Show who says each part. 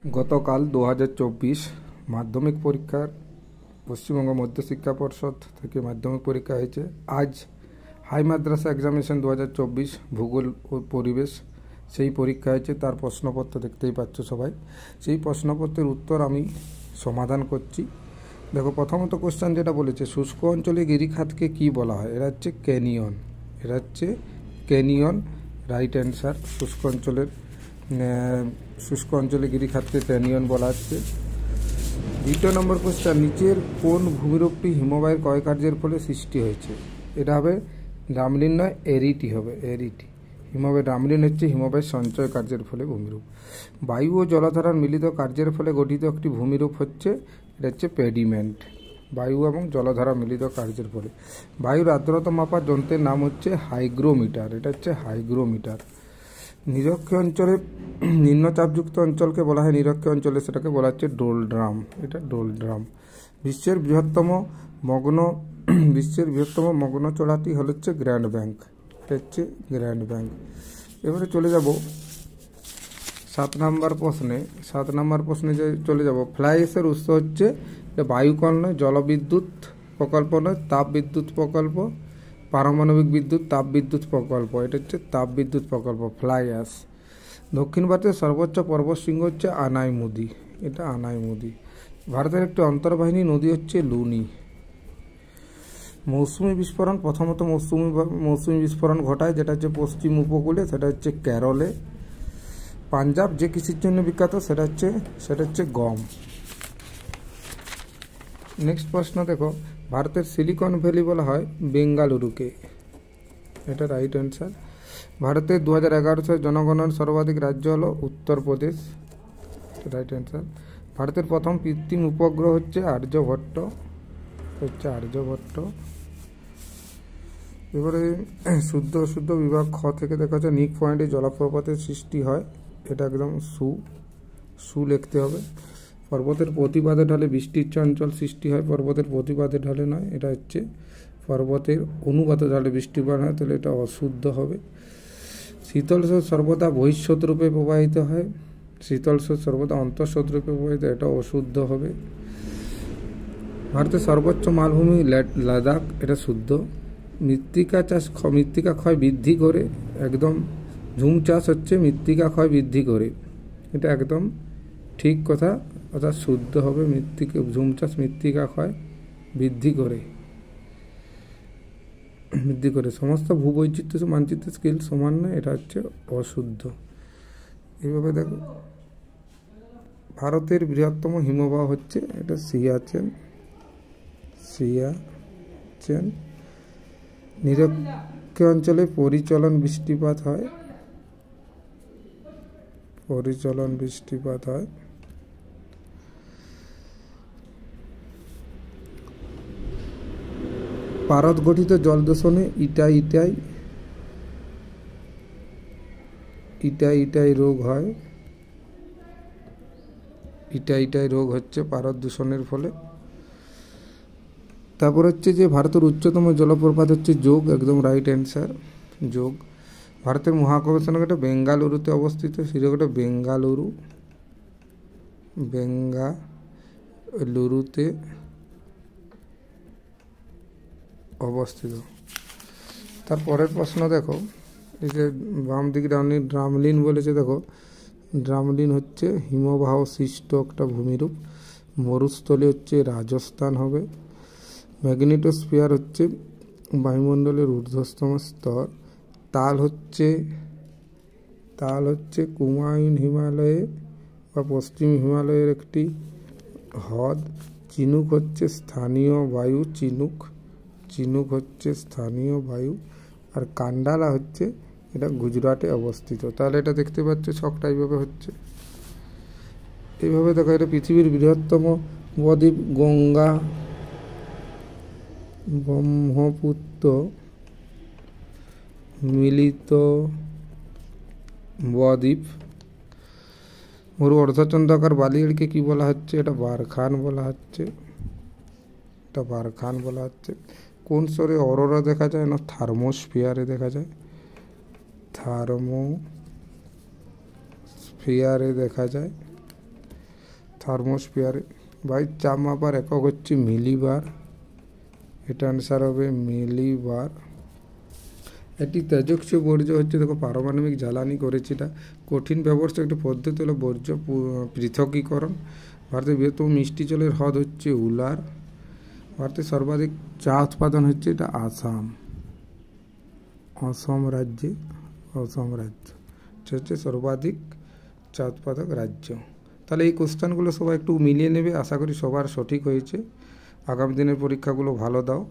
Speaker 1: গতকাল 2024 মাধ্যমিক পরীক্ষার পশ্চিমবঙ্গ মধ্যশিক্ষা পর্ষদ থেকে মাধ্যমিক পরীক্ষা হয়েছে। আজ হাই মাদ্রাসা এক্সামিনেশন 2024 ভূগোল ও পরিবেশ সেই পরীক্ষা হয়েছে। তার প্রশ্নপত্র দেখতেই পাচ্ছ সবাই। সেই প্রশ্নপত্রের উত্তর আমি সমাধান করছি। দেখো, প্রথমত কোশ্চেন যেটা বলেছে, শুষ্ক অঞ্চলে গিরিখাতকে কি বলা হয়? এরা হচ্ছে ক্যানিয়ন। এরা হচ্ছে ক্যানিয়ন, রাইট অ্যান্সার। শুষ্ক অঞ্চলে গিরিখাতকে ক্যানিয়ন বলা হচ্ছে। দ্বিতীয় নম্বর কোশ্চেন, নিচের কোন ভূমিরূপটি হিমবাহের ক্ষয়কার্যের ফলে সৃষ্টি হয়েছে? এটা হবে রামলিন, নয় এরিটি হবে, এরিটি। হিমবাহের রামলিন হচ্ছে হিমবাহের সঞ্চয় কার্যের ফলে ভূমিরূপ। বায়ু ও জলধারার মিলিত কার্যের ফলে গঠিত একটি ভূমিরূপ হচ্ছে, এটা হচ্ছে পেডিমেন্ট। বায়ু এবং জলধারা মিলিত কার্যের ফলে। বায়ুর আর্দ্রতা মাপার যন্ত্রের নাম হচ্ছে হাইগ্রোমিটার। এটা হচ্ছে হাইগ্রোমিটার। নিরক্ষীয় অঞ্চলে নিম্নচাপযুক্ত অঞ্চলকে বলা হয় নিরক্ষীয় অঞ্চলে, সেটাকে বলা হচ্ছে ডোলড্রাম। এটা ডোলড্রাম। বিশ্বের বৃহত্তম মগ্ন চড়াটি হচ্ছে গ্র্যান্ড ব্যাংক। এটা হচ্ছে গ্র্যান্ড ব্যাংক। এবারে চলে যাব 7 নম্বর প্রশ্নে চলে যাব। ফ্লাই অ্যাশের উৎস হচ্ছে বায়ুকল নয়, জলবিদ্যুৎ প্রকল্প নয়, তাপ বিদ্যুৎ প্রকল্প, পারমাণবিক বিদ্যুৎ, তাপ বিদ্যুৎ প্রকল্প। এটা হচ্ছে তাপ বিদ্যুৎ প্রকল্প, ফ্লাই অ্যাশ। দক্ষিণ ভারতের সর্বোচ্চ পর্বতশৃঙ্গ হচ্ছে আনাইমুদি। এটা আনাইমুদি। ভারতের একটি অন্তর্বাহিনী নদী হচ্ছে লুনি। মৌসুমি বিস্ফোরণ, প্রথমত মৌসুমি বিস্ফোরণ ঘটায় যেটা হচ্ছে পশ্চিম উপকূলে, সেটা হচ্ছে কেরলে। পাঞ্জাব যে কৃষির জন্য বিখ্যাত সেটা হচ্ছে গম। নেক্সট প্রশ্ন দেখো, ভারতের সিলিকন ভ্যালি বলা হয় বেঙ্গালুরুকে। এটা রাইট অ্যান্সার। ভারতের 2011 সালের জনগণনার সর্বাধিক রাজ্য হলো উত্তরপ্রদেশ। Right answer. ভারতের প্রথম কৃত্রিম উপগ্রহ হচ্ছে আর্যভট্ট। এবারে শুদ্ধ অশুদ্ধ বিভাগ খ থেকে দেখা যাচ্ছে, নিক পয়েন্টে জলপ্রপাতের সৃষ্টি হয়। এটা একদম সু লিখতে হবে। পর্বতের প্রতিপাদে ঢালে বৃষ্টির অঞ্চল সৃষ্টি হয়। পর্বতের প্রতিপাদে ঢালে নয়, এটা হচ্ছে পর্বতের অনুপাতে ঢালে বৃষ্টিপাত হয়, তাহলে এটা অশুদ্ধ হবে। শীতল স্রোত সর্বদা বহিঃস্রোত রূপে প্রবাহিত হয়। শীতল স্রোত সর্বদা অন্তঃস্রোত রূপে প্রবাহিত, এটা অশুদ্ধ হবে। ভারতের সর্বোচ্চ মালভূমি লাদাখ, এটা শুদ্ধ। মৃত্তিকা ক্ষয় বৃদ্ধি করে, একদম ঝুম চাষ হচ্ছে মৃত্তিকা ক্ষয় বৃদ্ধি করে, এটা একদম ঠিক কথা, অর্থাৎ শুদ্ধ হবে। ঝুম চাষ মৃত্তিকা ক্ষয় বৃদ্ধি করে। সমস্ত ভূবৈচিত্র্য মানচিত্র স্কেল সমান নয়, এটা হচ্ছে অশুদ্ধ। এইভাবে দেখো, ভারতের বৃহত্তম হিমবাহ হচ্ছে এটা সিয়াচেন। নিরক্ষীয় অঞ্চলে পরিচলন বৃষ্টিপাত হয়। পারদ গঠিত জল দূষণে ইটাই রোগ হয়। ইটাই রোগ হচ্ছে পারদ দূষণের ফলে। তারপর হচ্ছে যে ভারতের উচ্চতম জলপ্রপাত হচ্ছে যোগ, একদম রাইট অ্যান্সার, যোগ। ভারতের মহাকাশগবেষণাগারটা বেঙ্গালুরুতে অবস্থিত। সেটা বেঙ্গালুরুতে অবস্থিত। তারপরের প্রশ্ন দেখো, এই যে বাম দিকে ড্রামলিন বলেছে, দেখো ড্রামলিন হচ্ছে হিমবাহ সৃষ্ট একটা ভূমিরূপ। মরুস্থলী হচ্ছে রাজস্থান হবে। ম্যাগনেটোস্ফিয়ার হচ্ছে বায়ুমণ্ডলের ঊর্ধ্বতম স্তর। তাল হচ্ছে কুমায়ুন হিমালয়ে বা পশ্চিম হিমালয়ের একটি হ্রদ। চিনুক হচ্ছে স্থানীয় বায়ু, চিনুক হচ্ছে স্থানীয় বায়ু। আর কান্ডালা হচ্ছে, এটা গুজরাটে অবস্থিত। তাহলে এটা দেখতে পাচ্ছ ছকটা এইভাবে হচ্ছে। এইভাবে দেখো, এটা পৃথিবীর বৃহত্তম বদ্বীপ গঙ্গা ব্রহ্মপুত্র মিলিত বদ্বীপ। মরু অর্ধচন্দ্রাকার বালিয়াড়িকে কি বলা হচ্ছে? এটা বারখান বলা হচ্ছে। কোন স্তরে অরোরা দেখা যায় না? থার্মোস্ফিয়ারে দেখা যায়। থার্মোস্ফিয়ারে দেখা যায়। থার্মোস্ফিয়ারে। বায়ুর চাপ মাপার একক হচ্ছে মিলিবার। এটা অ্যান্সার হবে মিলিবার। একটি তেজস্ক্রিয় বর্জ্য হচ্ছে, দেখো পারমাণবিক জ্বালানি করেছে এটা। কঠিন ব্যবস্থা একটি পদ্ধতি হলো বর্জ্য পৃথকীকরণ। ভারতের বৃহত্তম মিষ্টি জলের হ্রদ হচ্ছে উলার। ভারতের সর্বাধিক চা উৎপাদন হচ্ছে এটা আসাম, অসম রাজ্য এটা হচ্ছে সর্বাধিক চা উৎপাদক রাজ্য। তাহলে এই কোশ্চেনগুলো সবাই একটু মিলিয়ে নেবে, আশা করি সবার সঠিক হয়েছে। আগামী দিনের পরীক্ষাগুলো ভালো দাও।